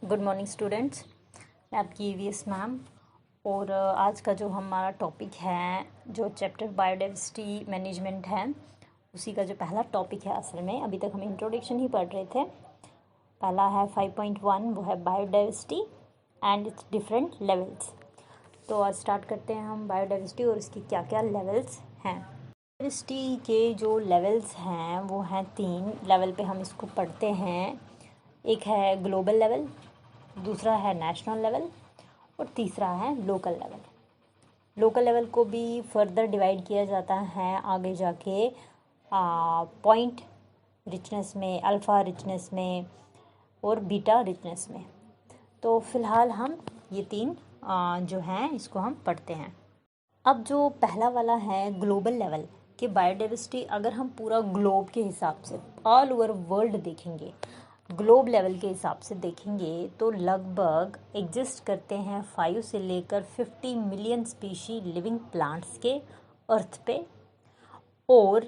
Good morning students. मैं आपकी EVS ma'am. और आज का जो हमारा टॉपिक है, जो चैप्टर बायोडाइवर्सिटी मैनेजमेंट है, उसी का जो पहला टॉपिक है। असल में अभी तक हम इंट्रोडक्शन ही पढ़ रहे थे। पहला है 5.1, वो है biodiversity and it's different levels. तो आज स्टार्ट करते हैं हम बायोडाइवर्सिटी और इसकी क्या क्या लेवल्स हैं। बायोडाइवर्सिटी के जो लेवल्स हैं वो हैं 3 लेवल पे हम इसको पढ़ते हैं। एक है ग्लोबल लेवल, दूसरा है नेशनल लेवल और तीसरा है लोकल लेवल। लोकल लेवल को भी फर्दर डिवाइड किया जाता है आगे जाके पॉइंट रिचनेस में, अल्फ़ा रिचनेस में और बीटा रिचनेस में। तो फ़िलहाल हम ये 3 जो हैं इसको हम पढ़ते हैं। अब जो पहला वाला है ग्लोबल लेवल कि बायोडाइवर्सिटी, अगर हम पूरा ग्लोब के हिसाब से ऑल ओवर वर्ल्ड देखेंगे, ग्लोब लेवल के हिसाब से देखेंगे तो लगभग एग्जिस्ट करते हैं 5 से लेकर 50 मिलियन स्पीशी लिविंग प्लांट्स के अर्थ पे और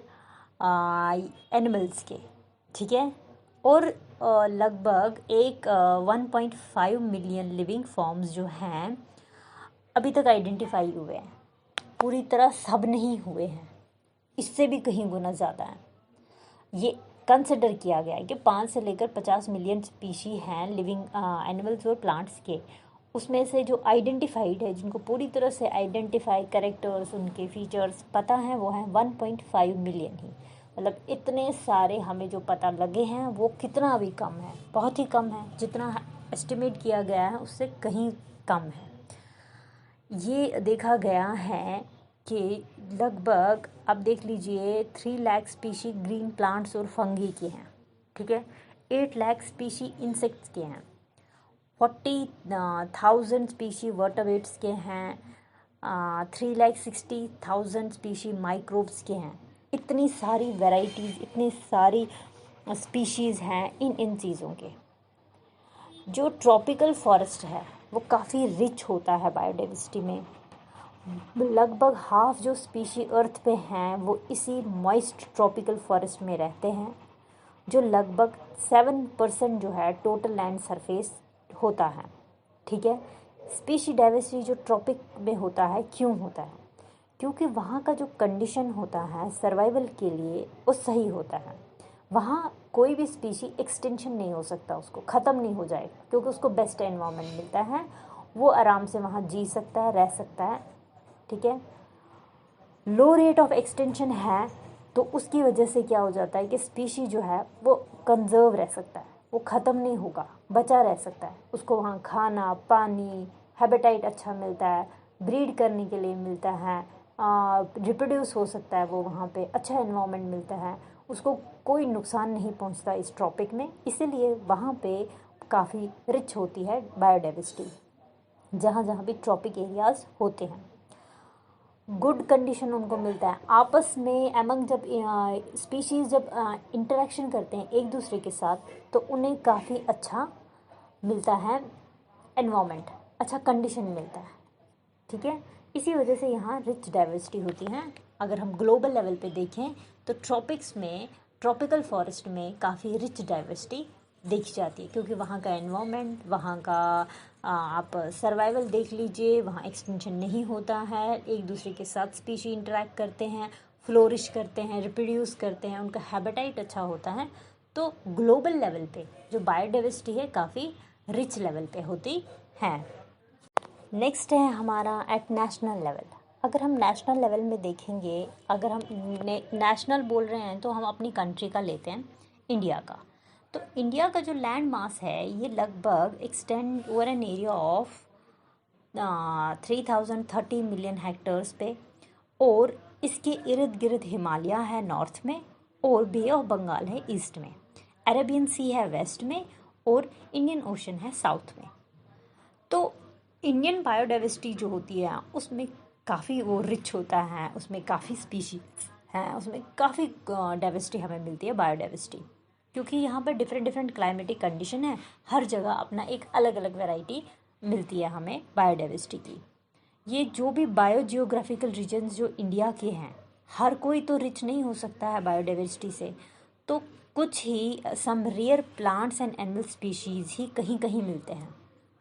एनिमल्स के, ठीक है। और लगभग 1.5 मिलियन लिविंग फॉर्म्स जो हैं अभी तक आइडेंटिफाई हुए हैं। पूरी तरह सब नहीं हुए हैं, इससे भी कहीं गुना ज़्यादा है। ये कंसिडर किया गया है कि 5 से लेकर 50 मिलियन स्पीशी हैं लिविंग एनिमल्स और प्लांट्स के। उसमें से जो आइडेंटिफाइड है, जिनको पूरी तरह से आइडेंटिफाई कैरेक्टर्स, उनके फीचर्स पता हैं, वो हैं 1.5 मिलियन ही। मतलब इतने सारे हमें जो पता लगे हैं वो कितना भी कम है, बहुत ही कम है। जितना एस्टिमेट किया गया है उससे कहीं कम है। ये देखा गया है कि लगभग, अब देख लीजिए, 3 लाख स्पीशी ग्रीन प्लांट्स और फंगी के हैं, ठीक है। 8 लाख स्पीशी इंसेक्ट्स के हैं, 40,000 स्पीशी वर्टेब्रेट्स के हैं, 3,60,000 स्पीशी माइक्रोब्स के हैं। इतनी सारी वैरायटीज़, इतनी सारी स्पीशीज़ हैं इन चीज़ों के। जो ट्रॉपिकल फॉरेस्ट है वो काफ़ी रिच होता है बायोडाइवर्सिटी में। लगभग हाफ जो स्पीशी अर्थ पे हैं वो इसी मॉइस्ट ट्रॉपिकल फॉरेस्ट में रहते हैं, जो लगभग 7% जो है टोटल लैंड सरफेस होता है, ठीक है। स्पीशी डाइवर्सिटी जो ट्रॉपिक में होता है, क्यों होता है? क्योंकि वहाँ का जो कंडीशन होता है सर्वाइवल के लिए वो सही होता है। वहाँ कोई भी स्पीशी एक्सटेंशन नहीं हो सकता, उसको ख़त्म नहीं हो जाएगा, क्योंकि उसको बेस्ट एनवायरनमेंट मिलता है, वो आराम से वहाँ जी सकता है, रह सकता है, ठीक है। लो रेट ऑफ एक्सटेंशन है तो उसकी वजह से क्या हो जाता है कि स्पीशी जो है वो कंजर्व रह सकता है, वो ख़त्म नहीं होगा, बचा रह सकता है। उसको वहाँ खाना, पानी, हैबिटेट अच्छा मिलता है, ब्रीड करने के लिए मिलता है, रिप्रोड्यूस हो सकता है, वो वहाँ पे अच्छा एनवायरनमेंट मिलता है, उसको कोई नुकसान नहीं पहुँचता इस ट्रॉपिक में। इसीलिए वहाँ पे काफ़ी रिच होती है बायोडाइवर्सिटी, जहाँ जहाँ भी ट्रॉपिक एरियाज़ होते हैं। गुड कंडीशन उनको मिलता है आपस में, एमंग जब स्पीशीज़ जब इंटरेक्शन करते हैं एक दूसरे के साथ, तो उन्हें काफ़ी अच्छा मिलता है एनवायरनमेंट, अच्छा कंडीशन मिलता है, ठीक है। इसी वजह से यहाँ रिच डाइवर्सिटी होती है। अगर हम ग्लोबल लेवल पे देखें तो ट्रॉपिक्स में, ट्रॉपिकल फॉरेस्ट में काफ़ी रिच डाइवर्सिटी देखी जाती है, क्योंकि वहाँ का एनवायरनमेंट, वहाँ का आप सर्वाइवल देख लीजिए, वहाँ एक्सटेंशन नहीं होता है, एक दूसरे के साथ स्पीशी इंटरेक्ट करते हैं, फ्लोरिश करते हैं, रिप्रोड्यूस करते हैं, उनका हैबिटेट अच्छा होता है। तो ग्लोबल लेवल पे जो बायोडाइवर्सिटी है काफ़ी रिच लेवल पे होती है। नेक्स्ट है हमारा एट नेशनल लेवल। अगर हम नेशनल लेवल में देखेंगे, अगर हम नेशनल बोल रहे हैं तो हम अपनी कंट्री का लेते हैं, इंडिया का। तो इंडिया का जो लैंड मास है ये लगभग extend over an area of 3030 million hectares पे, और इसके इर्द गिर्द हिमालय है नॉर्थ में, और बे ऑफ बंगाल है ईस्ट में, अरेबियन सी है वेस्ट में, और इंडियन ओशन है साउथ में। तो इंडियन बायोडाइवर्सिटी जो होती है उसमें काफ़ी वो रिच होता है, उसमें काफ़ी स्पीशीज हैं, उसमें काफ़ी डाइवर्सिटी हमें मिलती है बायोडाइवर्सिटी, क्योंकि यहाँ पर डिफरेंट डिफरेंट क्लाइमेटिक कंडीशन है, हर जगह अपना एक अलग अलग वैरायटी मिलती है हमें बायोडाइवर्सिटी की। ये जो भी बायोजियोग्राफिकल रीजन्स जो इंडिया के हैं, हर कोई तो रिच नहीं हो सकता है बायोडाइवर्सिटी से। तो कुछ ही some rare plants and animal species ही कहीं कहीं मिलते हैं,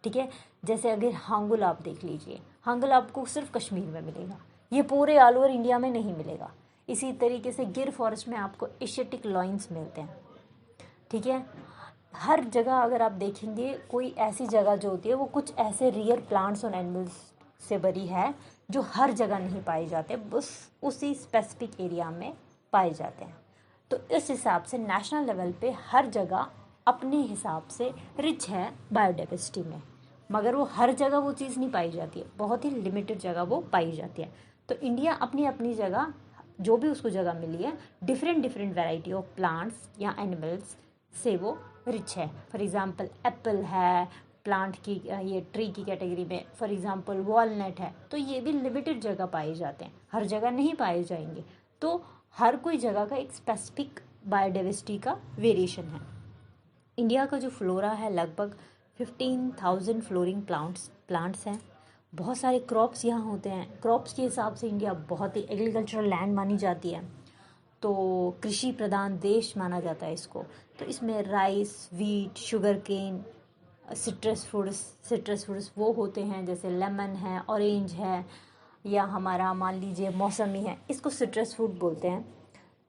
ठीक है। जैसे अगर हांगुल आप देख लीजिए, हांगुल आपको सिर्फ कश्मीर में मिलेगा, ये पूरे ऑल ओवर इंडिया में नहीं मिलेगा। इसी तरीके से गिर फॉरेस्ट में आपको एशियाटिक लॉइन्स मिलते हैं, ठीक है। हर जगह अगर आप देखेंगे कोई ऐसी जगह जो होती है वो कुछ ऐसे रियर प्लांट्स और एनिमल्स से भरी है जो हर जगह नहीं पाए जाते, बस उसी स्पेसिफिक एरिया में पाए जाते हैं। तो इस हिसाब से नेशनल लेवल पे हर जगह अपने हिसाब से रिच है बायोडाइवर्सिटी में, मगर वो हर जगह वो चीज़ नहीं पाई जाती है, बहुत ही लिमिटेड जगह वो पाई जाती है। तो इंडिया अपनी अपनी जगह जो भी उसको जगह मिली है, different different variety of plants या एनिमल्स से वो रिच है। फॉर एग्ज़ाम्पल एप्पल है प्लांट की, ये ट्री की कैटेगरी में। फॉर एग्ज़ाम्पल वॉलनट है, तो ये भी लिमिटेड जगह पाए जाते हैं, हर जगह नहीं पाए जाएंगे। तो हर कोई जगह का एक स्पेसिफिक बायोडाइवर्सिटी का वेरिएशन है। इंडिया का जो फ्लोरा है लगभग 15,000 फ्लोरिंग प्लांट्स हैं। बहुत सारे क्रॉप्स यहाँ होते हैं। क्रॉप्स के हिसाब से इंडिया बहुत ही एग्रीकल्चरल लैंड मानी जाती है, तो कृषि प्रधान देश माना जाता है इसको। तो इसमें rice, wheat, sugar cane, citrus fruits वो होते हैं, जैसे लेमन है, ऑरेंज है, या हमारा मान लीजिए मौसमी है, इसको सिट्रस फ्रूट बोलते हैं।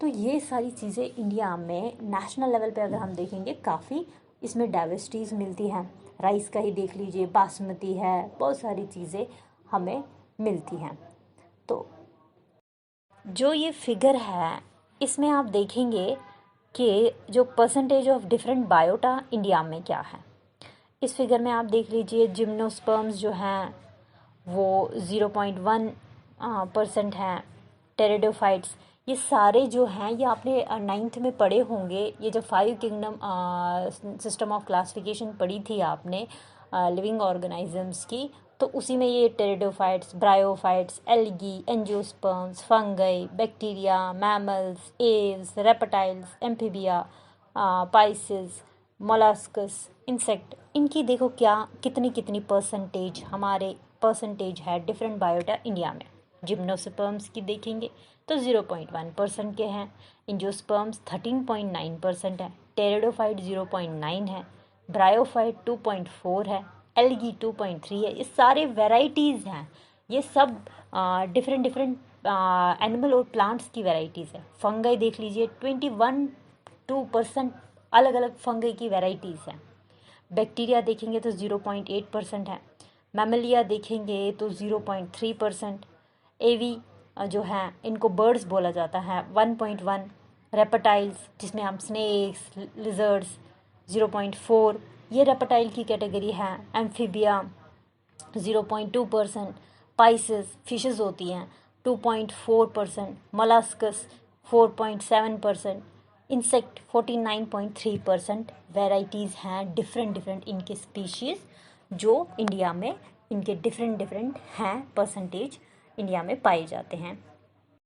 तो ये सारी चीज़ें इंडिया में नेशनल लेवल पे अगर हम देखेंगे काफ़ी इसमें डाइवर्सिटीज़ मिलती हैं। राइस का ही देख लीजिए, बासमती है, बहुत सारी चीज़ें हमें मिलती हैं। तो जो ये फिगर है इसमें आप देखेंगे कि जो percentage of different biota India में क्या है। इस फिगर में आप देख लीजिए जिम्नोस्पर्म्स जो हैं वो 0.1% हैं। टेरिडोफाइट्स, ये सारे जो हैं ये आपने 9th में पढ़े होंगे। ये जो 5 किंगडम सिस्टम ऑफ क्लासिफिकेशन पढ़ी थी आपने लिविंग ऑर्गेनिजम्स की, तो उसी में ये pteridophytes, bryophytes, algae, angiosperms, fungi, bacteria, mammals, aves, reptiles, amphibia, pisces, molluscs, insect, इनकी देखो क्या कितनी कितनी परसेंटेज हमारे परसेंटेज है डिफरेंट बायोटा इंडिया में। जिम्नोस्पर्म्स की देखेंगे तो 0.1% के हैं, एंजियोस्पर्म्स 13.9% है, टेरिडोफाइट 0.9 है, ब्रायोफाइट 2.4 है, एल्गी 2.3 है। ये सारे वेराइटीज़ हैं, ये सब डिफरेंट डिफरेंट एनिमल और प्लांट्स की वेराइटीज़ है। फंगई देख लीजिए 21-2% अलग अलग फंगई की वेराइटीज़ हैं। बैक्टीरिया देखेंगे तो 0.8% है, मैमलिया देखेंगे तो 0.3%, एवी जो हैं इनको बर्ड्स बोला जाता है 1.1, रेप्टाइल्स जिसमें हम स्नेक्स, लिजर्ड्स 0.4, ये रेप्टाइल की कैटेगरी है। एम्फीबिया 0.2%, पाइसेस फिशेस होती हैं 2.4%, मोलास्कस 4.7%, इंसेक्ट 49.3% वेराइटीज़ हैं डिफरेंट डिफरेंट इनके स्पीशीज़ जो इंडिया में इनके डिफरेंट डिफरेंट हैं परसेंटेज इंडिया में पाए जाते हैं।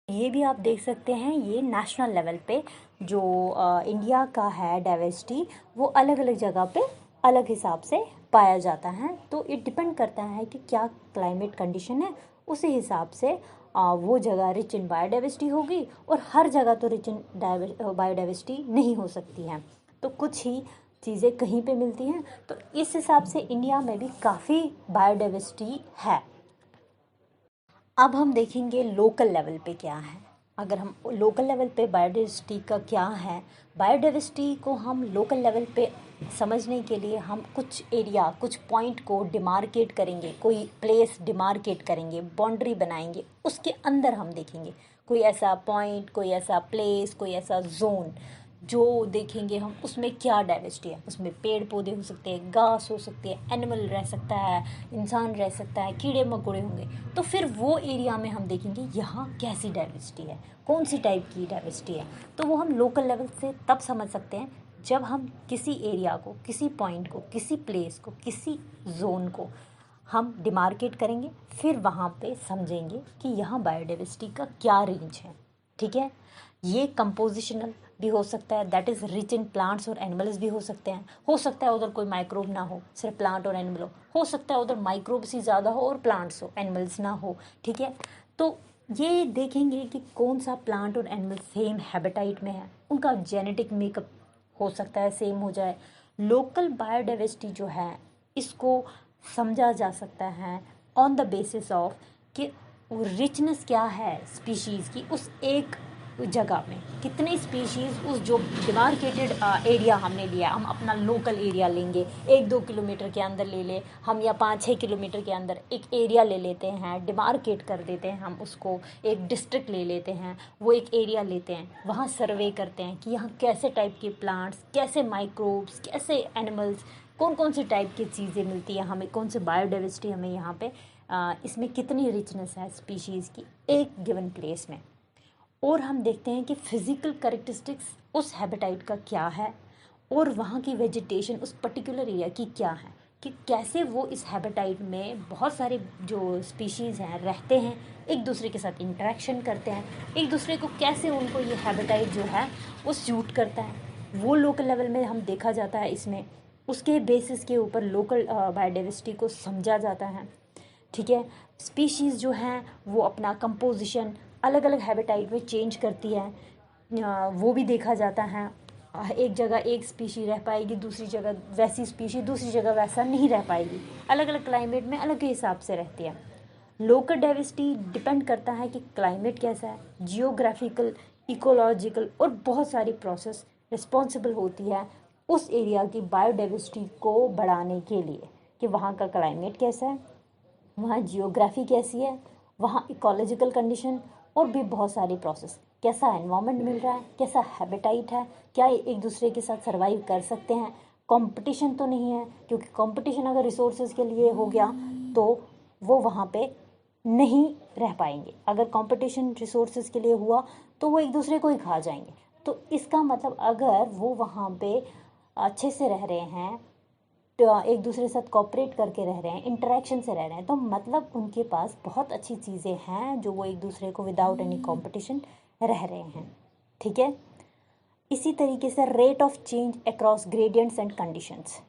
ये भी आप देख सकते हैं, ये नेशनल लेवल पे जो इंडिया का है डाइवर्सिटी वो अलग अलग जगह पे अलग हिसाब से पाया जाता है। तो ये डिपेंड करता है कि क्या क्लाइमेट कंडीशन है, उसी हिसाब से वो जगह रिच इन बायोडाइवर्सिटी होगी, और हर जगह तो रिच इन बायोडाइवर्सिटी नहीं हो सकती है। तो कुछ ही चीज़ें कहीं पे मिलती हैं, तो इस हिसाब से इंडिया में भी काफ़ी बायोडाइवर्सिटी है। अब हम देखेंगे लोकल लेवल पे क्या है। अगर हम लोकल लेवल पे बायोडाइवर्सिटी का क्या है, बायोडाइवर्सिटी को हम लोकल लेवल पे समझने के लिए हम कुछ एरिया, कुछ पॉइंट को डिमार्केट करेंगे, कोई प्लेस डिमार्केट करेंगे, बाउंड्री बनाएंगे, उसके अंदर हम देखेंगे कोई ऐसा पॉइंट, कोई ऐसा प्लेस, कोई ऐसा जोन जो देखेंगे हम उसमें क्या डाइवर्सिटी है। उसमें पेड़ पौधे हो सकते हैं, घास हो सकती है, एनिमल रह सकता है, इंसान रह सकता है, कीड़े मकोड़े होंगे। तो फिर वो एरिया में हम देखेंगे यहाँ कैसी डाइवर्सिटी है, कौन सी टाइप की डाइवर्सिटी है। तो वो हम लोकल लेवल से तब समझ सकते हैं जब हम किसी एरिया को, किसी पॉइंट को, किसी प्लेस को, किसी जोन को हम डिमार्केट करेंगे, फिर वहाँ पे समझेंगे कि यहाँ बायोडाइवर्सिटी का क्या रेंज है। ठीक है, ये कंपोजिशनल भी हो सकता है, that is rich in plants और एनिमल्स भी हो सकते हैं। हो सकता है उधर कोई माइक्रोब ना हो, सिर्फ प्लांट और एनिमल हो सकता है उधर माइक्रोब्स ही ज़्यादा हो और प्लांट्स हो, एनिमल्स ना हो। ठीक है, तो ये देखेंगे कि कौन सा प्लांट और एनिमल सेम हैबिटाइट में है, उनका जेनेटिक मेकअप हो सकता है सेम हो जाए। लोकल बायोडाइवर्सिटी जो है इसको समझा जा सकता है ऑन द बेसिस ऑफ कि रिचनेस क्या है स्पीशीज़ की उस एक जगह में, कितने स्पीशीज़ उस जो डिमार्केटेड एरिया हमने लिया, हम अपना लोकल एरिया लेंगे 1-2 किलोमीटर के अंदर ले ले हम, या 5-6 किलोमीटर के अंदर एक एरिया ले लेते हैं, डिमार्केट कर देते हैं हम उसको, एक डिस्ट्रिक्ट ले लेते हैं, वो एक एरिया लेते हैं, वहाँ सर्वे करते हैं कि यहाँ कैसे टाइप के प्लांट्स, कैसे माइक्रोब्स, कैसे एनिमल्स, कौन कौन सी टाइप की चीज़ें मिलती हैं हमें, कौन सी बायोडाइवर्सिटी हमें यहाँ पे इसमें कितनी रिचनेस है स्पीशीज़ की एक गिवन प्लेस में। और हम देखते हैं कि फिज़िकल कैरेक्टरिस्टिक्स उस हैबिटेट का क्या है और वहाँ की वेजिटेशन उस पर्टिकुलर एरिया की क्या है, कि कैसे वो इस हैबिटेट में बहुत सारे जो स्पीशीज़ हैं रहते हैं, एक दूसरे के साथ इंटरेक्शन करते हैं, एक दूसरे को कैसे उनको ये हैबिटेट जो है वो सूट करता है, वो लोकल लेवल में हम देखा जाता है इसमें, उसके बेसिस के ऊपर लोकल बायोडाइवर्सिटी को समझा जाता है। ठीक है, स्पीशीज़ जो हैं वो अपना कंपोजिशन अलग अलग हैबिटेट में चेंज करती है, वो भी देखा जाता है। एक जगह एक स्पीशी रह पाएगी, दूसरी जगह वैसी स्पीशी दूसरी जगह वैसा नहीं रह पाएगी, अलग अलग क्लाइमेट में अलग हिसाब से रहती है। लोकल डाइवर्सिटी डिपेंड करता है कि क्लाइमेट कैसा है, जियोग्राफिकल, इकोलॉजिकल और बहुत सारी प्रोसेस रिस्पॉन्सिबल होती है उस एरिया की बायोडाइवर्सिटी को बढ़ाने के लिए, कि वहाँ का क्लाइमेट कैसा है, वहाँ जियोग्राफी कैसी है, वहाँ इकोलॉजिकल कंडीशन और भी बहुत सारी प्रोसेस, कैसा एनवायरनमेंट मिल रहा है, कैसा हैबिटेट है, क्या एक दूसरे के साथ सर्वाइव कर सकते हैं, कंपटीशन तो नहीं है, क्योंकि कंपटीशन अगर रिसोर्सेज के लिए हो गया तो वो वहाँ पे नहीं रह पाएंगे, अगर कंपटीशन रिसोर्सेज के लिए हुआ तो वो एक दूसरे को ही खा जाएंगे। तो इसका मतलब अगर वो वहाँ पे अच्छे से रह रहे हैं, एक दूसरे के साथ कोऑपरेट करके रह रहे हैं, इंटरेक्शन से रह रहे हैं, तो मतलब उनके पास बहुत अच्छी चीज़ें हैं जो वो एक दूसरे को विदाउट एनी कंपटीशन रह रहे हैं। ठीक है, इसी तरीके से rate of change across gradients and conditions,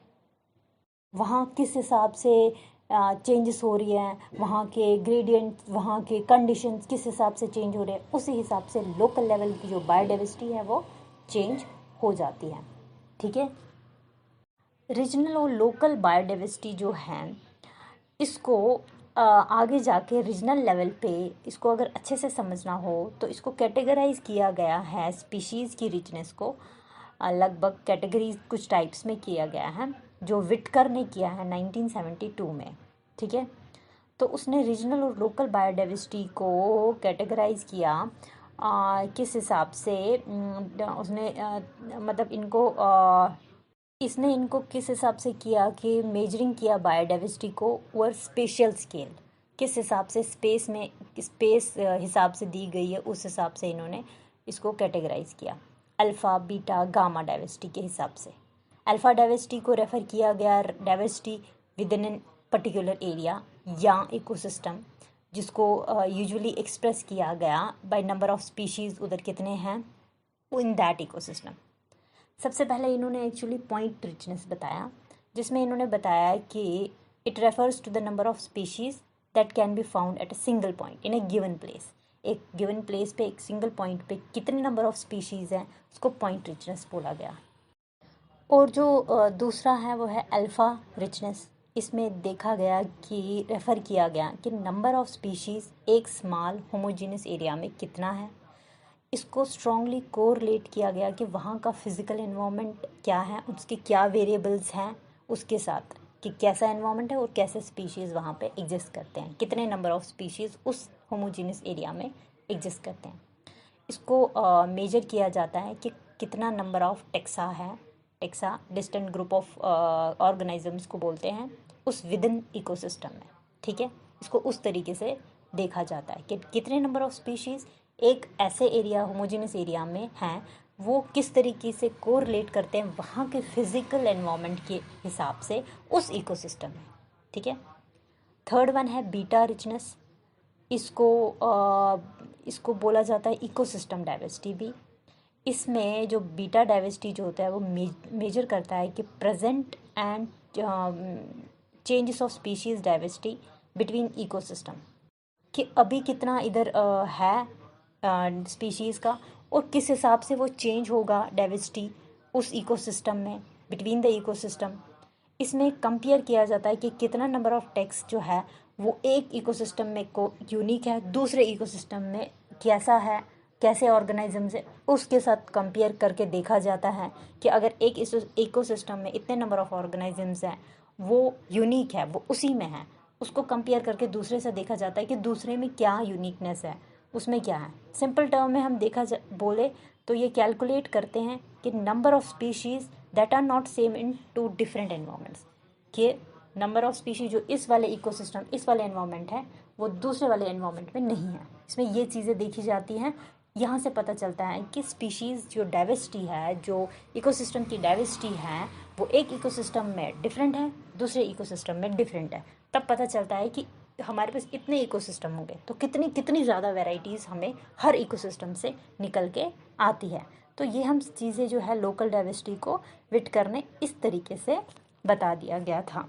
वहाँ किस हिसाब से चेंजेस हो रही हैं, वहाँ के ग्रेडियंट, वहाँ के कंडीशंस किस हिसाब से चेंज हो रहे हैं, उसी हिसाब से लोकल लेवल की जो बायोडाइवर्सिटी है वो चेंज हो जाती है। ठीक है, रीजनल और लोकल बायोडाइवर्सिटी जो है इसको आगे जाके रीजनल लेवल पे इसको अगर अच्छे से समझना हो तो इसको कैटेगराइज किया गया है स्पीशीज़ की रिचनेस को, लगभग कैटेगरीज कुछ टाइप्स में किया गया है जो विटकर ने किया है 1972 में। ठीक है, तो उसने रीजनल और लोकल बायोडाइवर्सिटी को कैटेगराइज किया किस हिसाब से, उसने मतलब इनको इसने इनको किस हिसाब से किया कि मेजरिंग किया बायोडाइवर्सिटी को और स्पेशल स्केल, किस हिसाब से स्पेस में स्पेस हिसाब से दी गई है उस हिसाब से इन्होंने इसको कैटेगराइज किया, अल्फ़ा बीटा गामा डाइवर्सिटी के हिसाब से। अल्फ़ा डाइवर्सिटी को रेफ़र किया गया diversity with in an particular area या इकोसिस्टम, जिसको यूजुअली एक्सप्रेस किया गया बाय नंबर ऑफ स्पीशीज़, उधर कितने हैं इन दैट इकोसिस्टम। सबसे पहले इन्होंने एक्चुअली पॉइंट रिचनेस बताया, जिसमें इन्होंने बताया कि it refers to the number of species that can be found at a single point in a given place. एक गिवन प्लेस पे एक सिंगल पॉइंट पे कितने नंबर ऑफ स्पीशीज़ हैं उसको पॉइंट रिचनेस बोला गया। और जो दूसरा है वो है अल्फ़ा रिचनेस। इसमें देखा गया कि रेफ़र किया गया कि नंबर ऑफ स्पीशीज़ एक स्मॉल होमोजीनियस एरिया में कितना है। इसको स्ट्रॉन्गली कोरिलेट किया गया कि वहाँ का फिज़िकल एनवायरनमेंट क्या है, उसके क्या वेरिएबल्स हैं उसके साथ, कि कैसा एनवायरनमेंट है और कैसे स्पीशीज़ वहाँ पे एग्जिस्ट करते हैं, कितने नंबर ऑफ स्पीशीज़ उस होमोजीनियस एरिया में एग्जिस्ट करते हैं। इसको मेजर किया जाता है कि कितना नंबर ऑफ टेक्सा है, taxa distant group of organisms को बोलते हैं उस विद इन इकोसिस्टम में। ठीक है, इसको उस तरीके से देखा जाता है कि कितने नंबर ऑफ स्पीशीज़ एक ऐसे एरिया होमोजेनियस एरिया में हैं, वो किस तरीके से कोरिलेट करते हैं वहाँ के फिज़िकल एनवायरनमेंट के हिसाब से उस इकोसिस्टम में। ठीक है, थर्ड वन है बीटा रिचनेस। इसको बोला जाता है इकोसिस्टम डाइवर्सिटी भी। इसमें जो बीटा डाइवर्सिटी जो होता है वो मेजर करता है कि present and changes of species diversity between ecosystem, कि अभी कितना इधर है स्पीशीज़ का और किस हिसाब से वो चेंज होगा डाइवर्सिटी उस इकोसिस्टम में, बिटवीन द इकोसिस्टम। इसमें कंपेयर किया जाता है कि कितना नंबर ऑफ टेक्स्ट जो है वो एक इकोसिस्टम में को यूनिक है, दूसरे इकोसिस्टम में कैसा है, कैसे ऑर्गेनिजम्स है, उसके साथ कंपेयर करके देखा जाता है कि अगर एक इकोसिस्टम में इतने नंबर ऑफ ऑर्गेनिजम्स हैं, वो यूनिक है, वो उसी में है, उसको कंपेयर करके दूसरे से देखा जाता है कि दूसरे में क्या यूनिकनेस है, उसमें क्या है। सिंपल टर्म में हम बोले तो ये कैलकुलेट करते हैं कि number of species that are not same in two different environments, कि नंबर ऑफ स्पीशीज जो इस वाले इकोसिस्टम, इस वाले एनवायरमेंट है, वो दूसरे वाले एनवायरमेंट में नहीं है। इसमें ये चीज़ें देखी जाती हैं। यहाँ से पता चलता है कि स्पीशीज़ जो डाइवर्सिटी है, जो इकोसिस्टम की डाइवर्सिटी है, वो एक इकोसिस्टम में डिफरेंट है, दूसरे इकोसिस्टम में डिफरेंट है। तब पता चलता है कि हमारे पास इतने इकोसिस्टम होंगे तो कितनी कितनी ज़्यादा वैरायटीज़ हमें हर इकोसिस्टम से निकल के आती है। तो ये हम चीज़ें जो है लोकल डाइवर्सिटी को विट करने इस तरीके से बता दिया गया था।